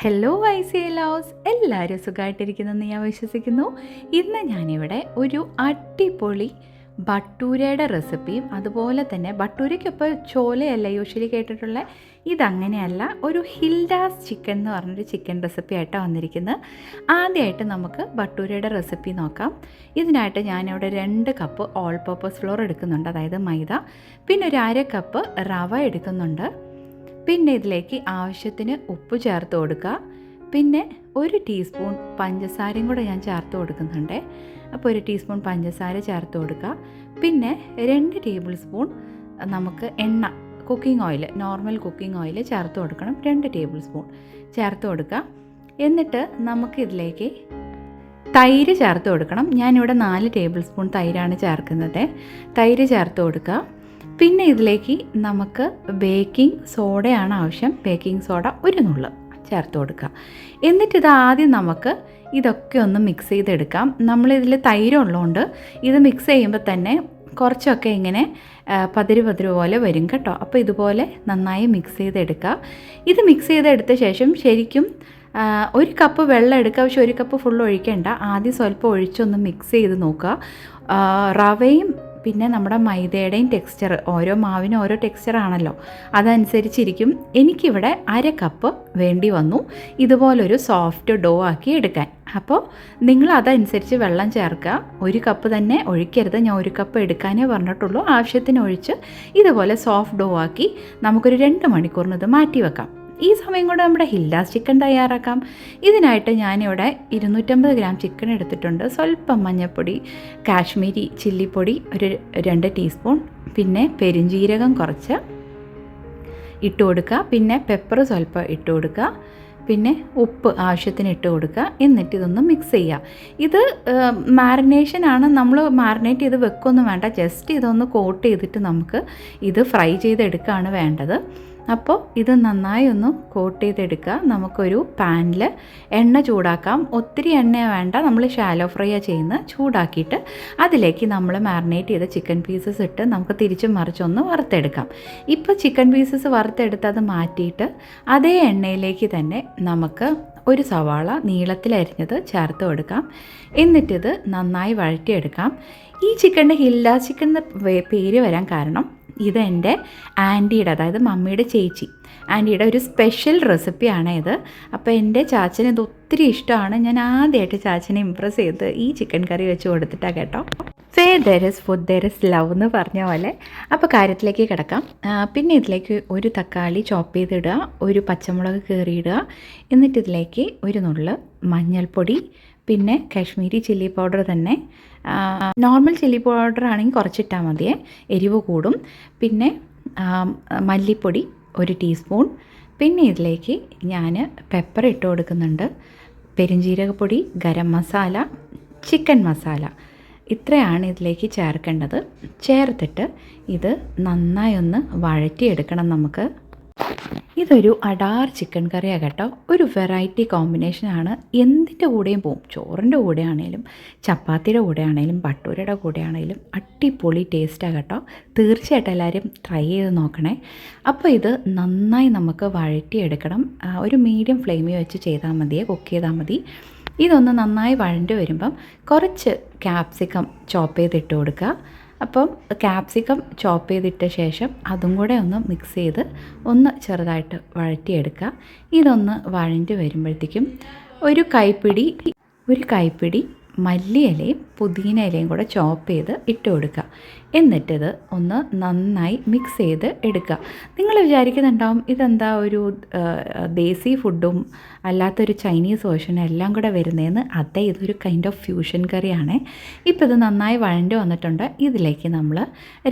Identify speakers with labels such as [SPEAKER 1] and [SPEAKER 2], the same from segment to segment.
[SPEAKER 1] Hello lovers, എല്ലാവരും സുഖമായിട്ടിരിക്കുന്നെന്ന് ഞാൻ വിശ്വസിക്കുന്നു. ഇന്ന് ഞാനിവിടെ ഒരു അടിപൊളി ഭട്ടൂരയുടെ റെസിപ്പിയും അതുപോലെ തന്നെ ഭട്ടൂരയ്ക്കൊപ്പം ചോലയല്ല യൂഷ്വലി കേട്ടിട്ടുള്ള, ഇതങ്ങനെയല്ല, ഒരു ഹിൽഡാസ് ചിക്കൻ എന്ന് പറഞ്ഞൊരു ചിക്കൻ റെസിപ്പി ആയിട്ടാണ് വന്നിരിക്കുന്നത്. ആദ്യമായിട്ട് നമുക്ക് ഭട്ടൂരയുടെ റെസിപ്പി നോക്കാം. ഇതിനായിട്ട് ഞാനിവിടെ 2 കപ്പ് ഓൾ പർപ്പസ് ഫ്ലോർ എടുക്കുന്നുണ്ട്, അതായത് മൈദ. പിന്നെ ഒരു 1/2 കപ്പ് റവ എടുക്കുന്നുണ്ട്. പിന്നെ ഇതിലേക്ക് ആവശ്യത്തിന് ഉപ്പ് ചേർത്ത് കൊടുക്കുക. പിന്നെ 1 ടീസ്പൂൺ പഞ്ചസാരയും കൂടെ ഞാൻ ചേർത്ത് കൊടുക്കുന്നുണ്ട്. അപ്പോൾ 1 ടീസ്പൂൺ പഞ്ചസാര ചേർത്ത് കൊടുക്കുക. പിന്നെ 2 ടേബിൾ സ്പൂൺ നമുക്ക് എണ്ണ, cooking oil, normal cooking oil ചേർത്ത് കൊടുക്കണം. 2 ടേബിൾ സ്പൂൺ ചേർത്ത് കൊടുക്കുക. എന്നിട്ട് നമുക്കിതിലേക്ക് തൈര് ചേർത്ത് കൊടുക്കണം. ഞാനിവിടെ 4 ടേബിൾ സ്പൂൺ തൈരാണ് ചേർക്കുന്നത്. തൈര് ചേർത്ത് കൊടുക്കുക. പിന്നെ ഇതിലേക്ക് നമുക്ക് ബേക്കിംഗ് സോഡയാണ് ആവശ്യം. ബേക്കിംഗ് സോഡ 1 നുള്ള് ചേർത്ത് കൊടുക്കുക. എന്നിട്ടിത് ആദ്യം നമുക്ക് ഇതൊക്കെ ഒന്ന് മിക്സ് ചെയ്തെടുക്കാം. നമ്മളിതിൽ തൈരുള്ളതുകൊണ്ട് ഇത് മിക്സ് ചെയ്യുമ്പോൾ തന്നെ കുറച്ചൊക്കെ ഇങ്ങനെ പതിര് പോലെ വരും കേട്ടോ. അപ്പോൾ ഇതുപോലെ നന്നായി മിക്സ് ചെയ്തെടുക്കുക. ഇത് മിക്സ് ചെയ്തെടുത്ത ശേഷം ശരിക്കും 1 കപ്പ് വെള്ളം എടുക്കുക. പക്ഷേ 1 കപ്പ് ഫുൾ ഒഴിക്കേണ്ട. ആദ്യം സ്വല്പം ഒഴിച്ചൊന്ന് മിക്സ് ചെയ്ത് നോക്കുക. റവയും പിന്നെ നമ്മുടെ മൈദയുടെയും ടെക്സ്ചർ, ഓരോ മാവിനും ഓരോ ടെക്സ്ചറാണല്ലോ, അതനുസരിച്ചിരിക്കും. എനിക്കിവിടെ 1/2 കപ്പ് വേണ്ടി വന്നു ഇതുപോലൊരു സോഫ്റ്റ് ഡോ ആക്കി എടുക്കാൻ. അപ്പോൾ നിങ്ങൾ അതനുസരിച്ച് വെള്ളം ചേർക്കുക. 1 കപ്പ് തന്നെ ഒഴിക്കരുത്. ഞാൻ 1 കപ്പ് എടുക്കാനേ പറഞ്ഞിട്ടുള്ളൂ. ആവശ്യത്തിന് ഒഴിച്ച് ഇതുപോലെ സോഫ്റ്റ് ഡോ ആക്കി നമുക്കൊരു 2 മണിക്കൂറിന് ഇത് മാറ്റി വെക്കാം. ഈ സമയം കൊണ്ട് നമ്മുടെ ഹിൽഡാസ് ചിക്കൻ തയ്യാറാക്കാം. ഇതിനായിട്ട് ഞാനിവിടെ 250 ഗ്രാം ചിക്കൻ എടുത്തിട്ടുണ്ട്. സ്വല്പം മഞ്ഞൾപ്പൊടി, കാശ്മീരി ചില്ലിപ്പൊടി ഒരു 2 ടീസ്പൂൺ, പിന്നെ പെരുംജീരകം കുറച്ച് ഇട്ട് കൊടുക്കുക. പിന്നെ പെപ്പർ സ്വല്പം ഇട്ട് കൊടുക്കുക. പിന്നെ ഉപ്പ് ആവശ്യത്തിന് ഇട്ട് കൊടുക്കുക. എന്നിട്ട് ഇതൊന്ന് മിക്സ് ചെയ്യുക. ഇത് മാരിനേഷനാണ്. നമ്മൾ മാരിനേറ്റ് ചെയ്ത് വെക്കൊന്നും വേണ്ട. ജസ്റ്റ് ഇതൊന്ന് കോട്ട് ചെയ്തിട്ട് നമുക്ക് ഇത് ഫ്രൈ ചെയ്തെടുക്കുകയാണ് വേണ്ടത്. അപ്പോൾ ഇത് നന്നായി ഒന്ന് കോട്ട് ചെയ്തെടുക്കുക. നമുക്കൊരു പാനിൽ എണ്ണ ചൂടാക്കാം. ഒത്തിരി എണ്ണ വേണ്ട, നമ്മൾ ഷാലോ ഫ്രൈയാണ് ചെയ്യുന്നത്. ചൂടാക്കിയിട്ട് അതിലേക്ക് നമ്മൾ മാരിനേറ്റ് ചെയ്ത ചിക്കൻ പീസസ് ഇട്ട് നമുക്ക് തിരിച്ചും മറിച്ചൊന്ന് വറുത്തെടുക്കാം. ഇപ്പോൾ ചിക്കൻ പീസസ് വറുത്തെടുത്ത് അത് മാറ്റിയിട്ട് അതേ എണ്ണയിലേക്ക് തന്നെ നമുക്ക് ഒരു സവാള നീളത്തിലരിഞ്ഞത് ചേർത്ത് കൊടുക്കാം. എന്നിട്ടിത് നന്നായി വഴറ്റിയെടുക്കാം. ഈ ചിക്കൻ്റെ ഹിൽഡാസ് ചിക്കൻ എന്ന പേര് വരാൻ കാരണം ഇതെൻ്റെ ആൻറ്റിയുടെ, അതായത് മമ്മിയുടെ ചേച്ചി ആൻറ്റിയുടെ ഒരു സ്പെഷ്യൽ റെസിപ്പിയാണ് ഇത്. അപ്പോൾ എൻ്റെ ചാച്ചന് ഇത് ഒത്തിരി ഇഷ്ടമാണ്. ഞാൻ ആദ്യമായിട്ട് ചാച്ചനെ ഇമ്പ്രസ് ചെയ്ത് ഈ ചിക്കൻ കറി വെച്ച് കൊടുത്തിട്ടാണ് കേട്ടോ. Say there is food there is love എന്ന് പറഞ്ഞ പോലെ. അപ്പോൾ കാര്യത്തിലേക്ക് കിടക്കാം. പിന്നെ ഇതിലേക്ക് 1 തക്കാളി ചോപ്പ് ചെയ്തിടുക, 1 പച്ചമുളക് കീറിയിടുക. എന്നിട്ട് ഇതിലേക്ക് 1 നുള്ള് മഞ്ഞൾപ്പൊടി, പിന്നെ കാശ്മീരി ചില്ലി പൗഡർ തന്നെ. നോർമൽ ചില്ലി പൗഡർ ആണെങ്കിൽ കുറച്ചിട്ടാൽ മതിയേ, എരിവ് കൂടും. പിന്നെ മല്ലിപ്പൊടി 1 ടീസ്പൂൺ. പിന്നെ ഇതിലേക്ക് ഞാൻ പെപ്പർ ഇട്ട് കൊടുക്കുന്നുണ്ട്. പെരുംജീരകപ്പൊടി, ഗരം മസാല, ചിക്കൻ മസാല, ഇത്രയാണ് ഇതിലേക്ക് ചേർക്കേണ്ടത്. ചേർത്തിട്ട് ഇത് നന്നായി ഒന്ന് വഴറ്റിയെടുക്കണം നമുക്ക്. ഇതൊരു അടാർ ചിക്കൻ കറിയാണ് കേട്ടോ. ഒരു വെറൈറ്റി കോമ്പിനേഷനാണ്. എന്തിൻ്റെ കൂടെയും പോവും. ചോറിൻ്റെ കൂടെ ആണെങ്കിലും ചപ്പാത്തിയുടെ കൂടെ ആണെങ്കിലും ഭട്ടൂരയുടെ കൂടെ ആണെങ്കിലും അടിപൊളി ടേസ്റ്റാണ് കേട്ടോ. തീർച്ചയായിട്ടും എല്ലാവരും ട്രൈ ചെയ്ത് നോക്കണേ. അപ്പോൾ ഇത് നന്നായി നമുക്ക് വഴറ്റിയെടുക്കണം. ഒരു മീഡിയം ഫ്ലെയിമിൽ വെച്ച് ചെയ്താൽ മതിയെ, കുക്ക് ചെയ്താൽ മതി. ഇതൊന്ന് നന്നായി വഴണ്ട് വരുമ്പം കുറച്ച് ക്യാപ്സിക്കം ചോപ്പ് ചെയ്തിട്ട് കൊടുക്കുക. അപ്പം ക്യാപ്സിക്കം ചോപ്പ് ചെയ്തിട്ട ശേഷം അതും കൂടെ ഒന്ന് മിക്സ് ചെയ്ത് ഒന്ന് ചെറുതായിട്ട് വഴറ്റിയെടുക്കുക. ഇതൊന്ന് വഴണ്ട് വരുമ്പോഴത്തേക്കും ഒരു കൈപ്പിടി മല്ലിയിലയും പുതിന ഇലയും കൂടെ ചോപ്പ് ചെയ്ത് ഇട്ട് കൊടുക്കുക. എന്നിട്ടിത് ഒന്ന് നന്നായി മിക്സ് ചെയ്ത് എടുക്കുക. നിങ്ങൾ വിചാരിക്കുന്നുണ്ടാവും ഇതെന്താ ഒരു ദേശി ഫുഡും അല്ലാത്തൊരു ചൈനീസ് വേർഷനും എല്ലാം കൂടെ വരുന്നതെന്ന്. അതെ, ഇതൊരു കൈൻഡ് ഓഫ് ഫ്യൂഷൻ കറിയാണ്. ഇപ്പോൾ ഇത് നന്നായി വഴണ്ട് വന്നിട്ടുണ്ട്. ഇതിലേക്ക് നമ്മൾ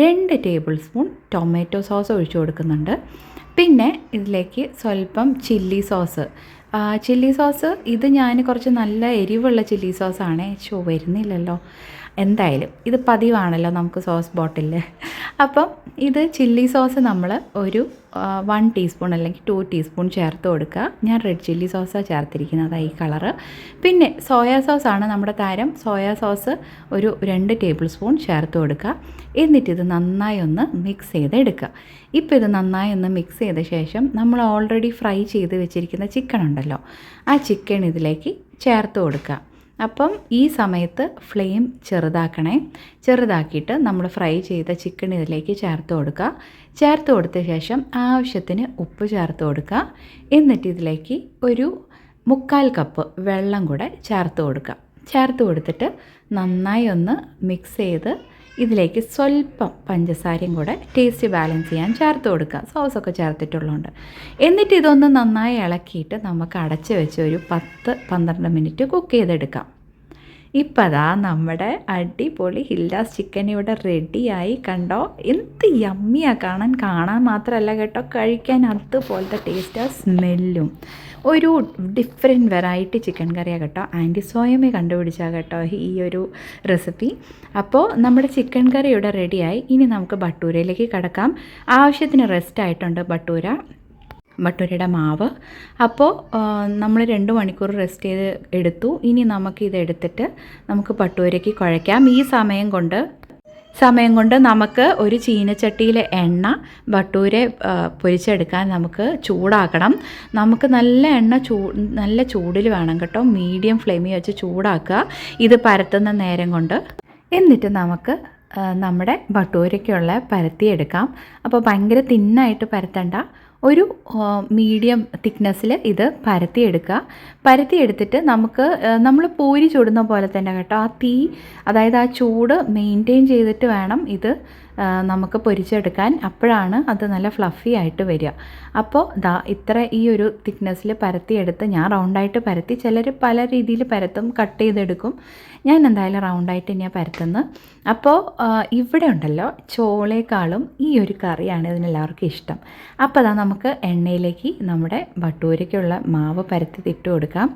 [SPEAKER 1] 2 ടേബിൾ സ്പൂൺ ടൊമാറ്റോ സോസ് ഒഴിച്ചു കൊടുക്കുന്നുണ്ട്. പിന്നെ ഇതിലേക്ക് സ്വല്പം ചില്ലി സോസ്. ഇത് ഞാൻ കുറച്ച് നല്ല എരിവുള്ള ചില്ലി സോസാണ്. വരുന്നില്ലല്ലോ. എന്തായാലും ഇത് പതിവാണല്ലോ നമുക്ക് സോസ് ബോട്ടിലിൽ. അപ്പം ഇത് ചില്ലി സോസ് നമ്മൾ ഒരു 1 ടീസ്പൂൺ അല്ലെങ്കിൽ 2 ടീസ്പൂൺ ചേർത്ത് കൊടുക്കുക. ഞാൻ റെഡ് ചില്ലി സോസാണ് ചേർത്തിരിക്കുന്നത്, ഈ കളറ്. പിന്നെ സോയാ സോസാണ് നമ്മുടെ താരം. സോയാ സോസ് ഒരു 2 ടേബിൾ സ്പൂൺ ചേർത്ത് കൊടുക്കുക. എന്നിട്ടിത് നന്നായി ഒന്ന് മിക്സ് ചെയ്തെടുക്കുക. ഇപ്പോൾ ഇത് നന്നായി ഒന്ന് മിക്സ് ചെയ്ത ശേഷം നമ്മൾ ഓൾറെഡി ഫ്രൈ ചെയ്ത് വെച്ചിരിക്കുന്ന ചിക്കൻ ഉണ്ടല്ലോ, ആ ചിക്കൻ ഇതിലേക്ക് ചേർത്ത് കൊടുക്കുക. അപ്പം ഈ സമയത്ത് ഫ്ലെയിം ചെറുതാക്കിയിട്ട് നമ്മൾ ഫ്രൈ ചെയ്ത ചിക്കൻ ഇതിലേക്ക് ചേർത്ത് കൊടുക്കുക. ചേർത്ത് കൊടുത്ത ശേഷം ആവശ്യത്തിന് ഉപ്പ് ചേർത്ത് കൊടുക്കുക. എന്നിട്ട് ഇതിലേക്ക് ഒരു 3/4 കപ്പ് വെള്ളം കൂടെ ചേർത്ത് കൊടുക്കുക. ചേർത്ത് കൊടുത്തിട്ട് നന്നായി ഒന്ന് മിക്സ് ചെയ്ത് ഇതിലേക്ക് സ്വല്പം പഞ്ചസാരയും കൂടെ ടേസ്റ്റ് ബാലൻസ് ചെയ്യാൻ ചേർത്ത് കൊടുക്കുക, സോസൊക്കെ ചേർത്തിട്ടുള്ളതുകൊണ്ട്. എന്നിട്ട് ഇതൊന്ന് നന്നായി ഇളക്കിയിട്ട് നമുക്ക് അടച്ച് വെച്ച് ഒരു 10-12 മിനിറ്റ് കുക്ക് ചെയ്തെടുക്കാം. ഇപ്പം അതാ നമ്മുടെ അടിപൊളി ഹിൽഡാസ് ചിക്കൻ ഇവിടെ റെഡിയായി. കണ്ടോ, എന്ത് യമ്മിയാണ് കാണാൻ മാത്രമല്ല കേട്ടോ, കഴിക്കാൻ അതുപോലത്തെ ടേസ്റ്റാണ്, സ്മെല്ലും. ഒരു ഡിഫറെൻറ്റ് വെറൈറ്റി ചിക്കൻ കറിയാണ് കേട്ടോ. ആൻറ്റി സ്വയമേ കണ്ടുപിടിച്ചാൽ കേട്ടോ ഈ ഒരു റെസിപ്പി. അപ്പോൾ നമ്മുടെ ചിക്കൻ കറി ഇവിടെ റെഡിയായി. ഇനി നമുക്ക് ബട്ടൂരയിലേക്ക് കിടക്കാം. ആവശ്യത്തിന് റെസ്റ്റ് ആയിട്ടുണ്ട് ബട്ടൂരയുടെ മാവ്. അപ്പോൾ നമ്മൾ 2 മണിക്കൂർ റെസ്റ്റ് ചെയ്ത് എടുത്തു. ഇനി നമുക്കിത് എടുത്തിട്ട് നമുക്ക് ബട്ടൂരയ്ക്ക് കുഴയ്ക്കാം. ഈ സമയം കൊണ്ട് നമുക്ക് ഒരു ചീനച്ചട്ടിയിൽ എണ്ണ ബട്ടൂര പൊരിച്ചെടുക്കാൻ നമുക്ക് ചൂടാക്കണം. നമുക്ക് നല്ല എണ്ണ നല്ല ചൂടിൽ വേണം കേട്ടോ, മീഡിയം ഫ്ലെയിമിൽ വെച്ച് ചൂടാക്കുക ഇത് പരത്തുന്ന നേരം കൊണ്ട്. എന്നിട്ട് നമുക്ക് നമ്മുടെ ബട്ടൂരയ്ക്കുള്ള പരത്തിയെടുക്കാം. അപ്പോൾ ഭയങ്കര തിന്നായിട്ട് പരത്തണ്ട, ഒരു മീഡിയം തിക്നെസ്സിൽ ഇത് പരത്തിയെടുത്തിട്ട് നമ്മൾ പൂരി ചുടുന്ന പോലെ തന്നെ കേട്ടോ, അതായത് ആ ചൂട് മെയിൻറ്റെയിൻ ചെയ്തിട്ട് വേണം ഇത് നമുക്ക് പൊരിച്ചെടുക്കാൻ. അപ്പോഴാണ് അത് നല്ല ഫ്ലഫി ആയിട്ട് വരിക. അപ്പോൾ ഈ ഒരു തിക്നെസ്സിൽ പരത്തിയെടുത്ത്, ഞാൻ റൗണ്ടായിട്ട് പരത്തി, ചിലർ പല രീതിയിൽ പരത്തും, കട്ട് ചെയ്തെടുക്കും. ഞാൻ എന്തായാലും റൗണ്ടായിട്ട് തന്നെയാണ് പരത്തുന്നത്. അപ്പോൾ ഇവിടെ ഉണ്ടല്ലോ, ചോളേക്കാളും ഈ ഒരു കറിയാണ് ഇതിനെല്ലാവർക്കും ഇഷ്ടം. അപ്പോൾ നമുക്ക് എണ്ണയിലേക്ക് നമ്മുടെ ബട്ടൂരയ്ക്കുള്ള മാവ് പരത്തി ഇട്ട് കൊടുക്കാം.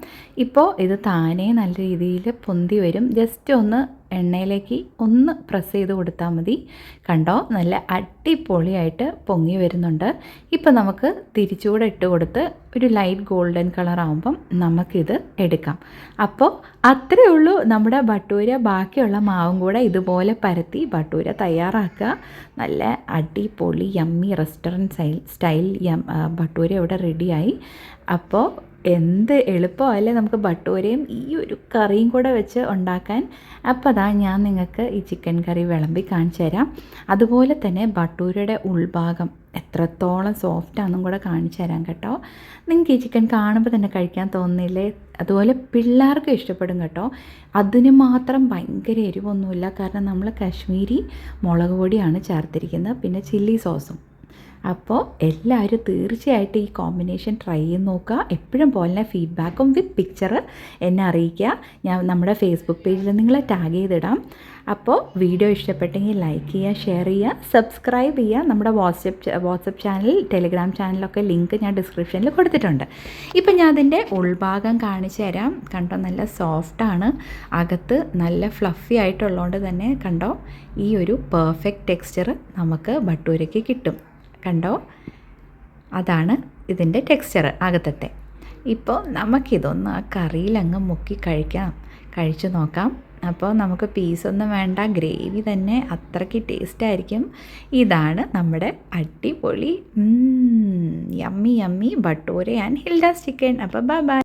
[SPEAKER 1] ഇപ്പോൾ ഇത് താനേ നല്ല രീതിയിൽ പൊന്തി വരും. ജസ്റ്റ് ഒന്ന് എണ്ണയിലേക്ക് ഒന്ന് പ്രസ് ചെയ്ത് കൊടുത്താൽ മതി. കണ്ടോ, നല്ല അടിപൊളിയായിട്ട് പൊങ്ങി വരുന്നുണ്ട്. ഇപ്പോൾ നമുക്ക് തിരിച്ചുകൂടെ ഇട്ട് കൊടുത്ത് ഒരു ലൈറ്റ് ഗോൾഡൻ കളർ ആകുമ്പം നമുക്കിത് എടുക്കാം. അപ്പോൾ അത്രയേ ഉള്ളൂ നമ്മുടെ ബട്ടൂര. ബാക്കിയുള്ള മാവും കൂടെ ഇതുപോലെ പരത്തി ബട്ടൂര തയ്യാറാക്കുക. നല്ല അടിപൊളി യമ്മി റെസ്റ്റോറൻറ്റ് സ്റ്റൈൽ ബട്ടൂര ഇവിടെ റെഡിയായി. അപ്പോൾ എന്ത് എളുപ്പമല്ലേ നമുക്ക് ബട്ടൂരയും ഈ ഒരു കറിയും കൂടെ വെച്ച് ഉണ്ടാക്കാൻ. അപ്പോൾ ഞാൻ നിങ്ങൾക്ക് ഈ ചിക്കൻ കറി വിളമ്പി കാണിച്ചു തരാം. അതുപോലെ തന്നെ ബട്ടൂരയുടെ ഉൾഭാഗം എത്രത്തോളം സോഫ്റ്റാണെന്നും കൂടെ കാണിച്ചു തരാം കേട്ടോ. നിങ്ങൾക്ക് ഈ ചിക്കൻ കാണുമ്പോൾ തന്നെ കഴിക്കാൻ തോന്നുന്നില്ലേ? അതുപോലെ പിള്ളേർക്ക് ഇഷ്ടപ്പെടും കേട്ടോ. അതിന് മാത്രം ഭയങ്കര എരിവൊന്നുമില്ല, കാരണം നമ്മൾ കാശ്മീരി മുളക് പൊടിയാണ് ചേർത്തിരിക്കുന്നത്, പിന്നെ ചില്ലി സോസും. അപ്പോൾ എല്ലാവരും തീർച്ചയായിട്ടും ഈ കോമ്പിനേഷൻ ട്രൈ ചെയ്ത് നോക്കുക. എപ്പോഴും പോലെ ഫീഡ്ബാക്കും വിത്ത് പിക്ചർ എന്നെ അറിയിക്കുക. ഞാൻ നമ്മുടെ ഫേസ്ബുക്ക് പേജിൽ നിങ്ങളെ ടാഗ് ചെയ്തിടാം. അപ്പോൾ വീഡിയോ ഇഷ്ടപ്പെട്ടെങ്കിൽ ലൈക്ക് ചെയ്യുക, ഷെയർ ചെയ്യുക, സബ്സ്ക്രൈബ് ചെയ്യുക. നമ്മുടെ വാട്സപ്പ് ചാനൽ, ടെലിഗ്രാം ചാനലൊക്കെ ലിങ്ക് ഞാൻ ഡിസ്ക്രിപ്ഷനിൽ കൊടുത്തിട്ടുണ്ട്. ഇപ്പം ഞാൻ അതിൻ്റെ ഉൾഭാഗം കാണിച്ചു തരാം. കണ്ടോ, നല്ല സോഫ്റ്റാണ്, അകത്ത് നല്ല ഫ്ലഫി ആയിട്ടുള്ളതുകൊണ്ട് തന്നെ കണ്ടോ ഈ ഒരു പെർഫെക്റ്റ് ടെക്സ്ചർ നമുക്ക് ബട്ടൂരയ്ക്ക് കിട്ടും. കണ്ടോ, അതാണ് ഇതിൻ്റെ ടെക്സ്ചർ അകത്തത്തെ. ഇപ്പോൾ നമുക്കിതൊന്ന് ആ കറിയിലങ്ങ് മുക്കി കഴിച്ചു നോക്കാം. അപ്പോൾ നമുക്ക് പീസൊന്നും വേണ്ട, ഗ്രേവി തന്നെ അത്രയ്ക്ക് ടേസ്റ്റായിരിക്കും. ഇതാണ് നമ്മുടെ അടിപൊളി യമ്മി ബട്ടൂര ആൻഡ് ഹിൽഡാസ് ചിക്കൻ. അപ്പോൾ ബൈ.